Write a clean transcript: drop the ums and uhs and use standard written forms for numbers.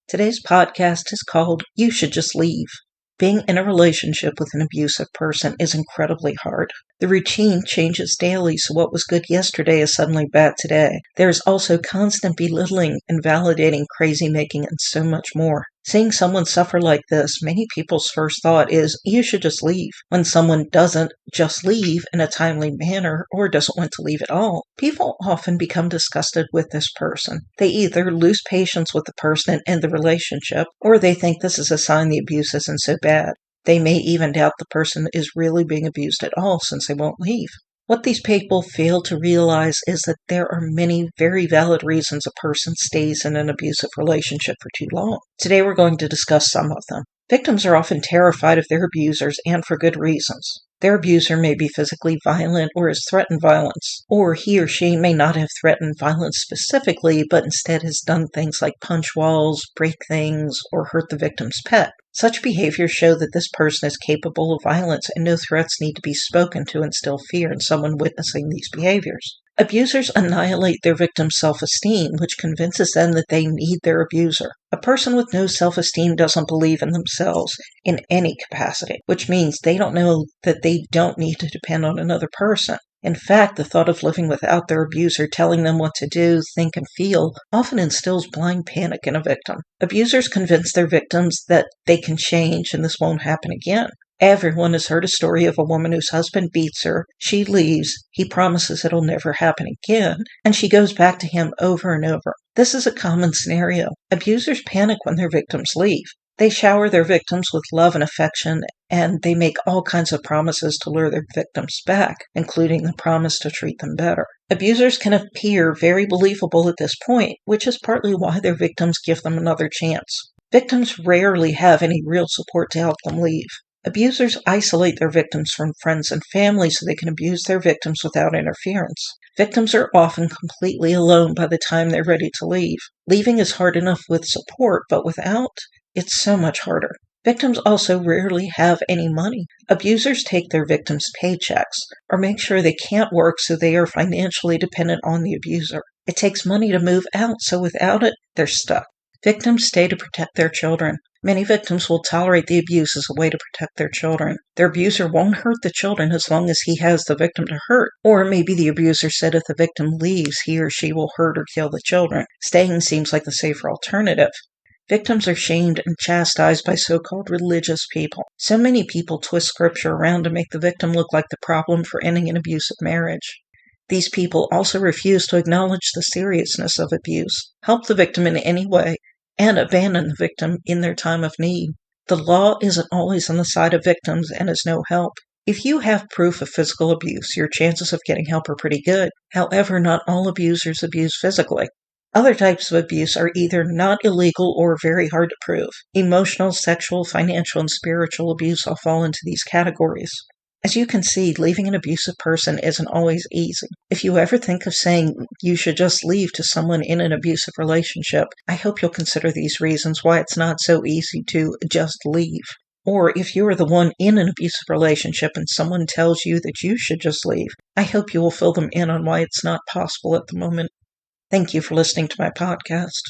Today's podcast is called You Should Just Leave. Being in a relationship with an abusive person is incredibly hard. The routine changes daily, so what was good yesterday is suddenly bad today. There is also constant belittling, invalidating, crazy making, and so much more. Seeing someone suffer like this, many people's first thought is, you should just leave. When someone doesn't just leave in a timely manner or doesn't want to leave at all, people often become disgusted with this person. They either lose patience with the person and end the relationship, or they think this is a sign the abuse isn't so bad. They may even doubt the person is really being abused at all since they won't leave. What these people fail to realize is that there are many very valid reasons a person stays in an abusive relationship for too long. Today we're going to discuss some of them. Victims are often terrified of their abusers, and for good reasons. Their abuser may be physically violent or has threatened violence, or he or she may not have threatened violence specifically, but instead has done things like punch walls, break things, or hurt the victim's pet. Such behaviors show that this person is capable of violence, and no threats need to be spoken to instill fear in someone witnessing these behaviors. Abusers annihilate their victim's self-esteem, which convinces them that they need their abuser. A person with no self-esteem doesn't believe in themselves in any capacity, which means they don't know that they don't need to depend on another person. In fact, the thought of living without their abuser telling them what to do, think, and feel often instills blind panic in a victim. Abusers convince their victims that they can change and this won't happen again. Everyone has heard a story of a woman whose husband beats her, she leaves, he promises it'll never happen again, and she goes back to him over and over. This is a common scenario. Abusers panic when their victims leave. They shower their victims with love and affection, and they make all kinds of promises to lure their victims back, including the promise to treat them better. Abusers can appear very believable at this point, which is partly why their victims give them another chance. Victims rarely have any real support to help them leave. Abusers isolate their victims from friends and family so they can abuse their victims without interference. Victims are often completely alone by the time they're ready to leave. Leaving is hard enough with support, but without, it's so much harder. Victims also rarely have any money. Abusers take their victims' paychecks or make sure they can't work so they are financially dependent on the abuser. It takes money to move out, so without it, they're stuck. Victims stay to protect their children. Many victims will tolerate the abuse as a way to protect their children. Their abuser won't hurt the children as long as he has the victim to hurt. Or maybe the abuser said if the victim leaves, he or she will hurt or kill the children. Staying seems like the safer alternative. Victims are shamed and chastised by so-called religious people. So many people twist scripture around to make the victim look like the problem for ending an abusive marriage. These people also refuse to acknowledge the seriousness of abuse, help the victim in any way, and abandon the victim in their time of need. The law isn't always on the side of victims and is no help. If you have proof of physical abuse, your chances of getting help are pretty good. However, not all abusers abuse physically. Other types of abuse are either not illegal or very hard to prove. Emotional, sexual, financial, and spiritual abuse all fall into these categories. As you can see, leaving an abusive person isn't always easy. If you ever think of saying you should just leave to someone in an abusive relationship, I hope you'll consider these reasons why it's not so easy to just leave. Or if you are the one in an abusive relationship and someone tells you that you should just leave, I hope you will fill them in on why it's not possible at the moment. Thank you for listening to my podcast.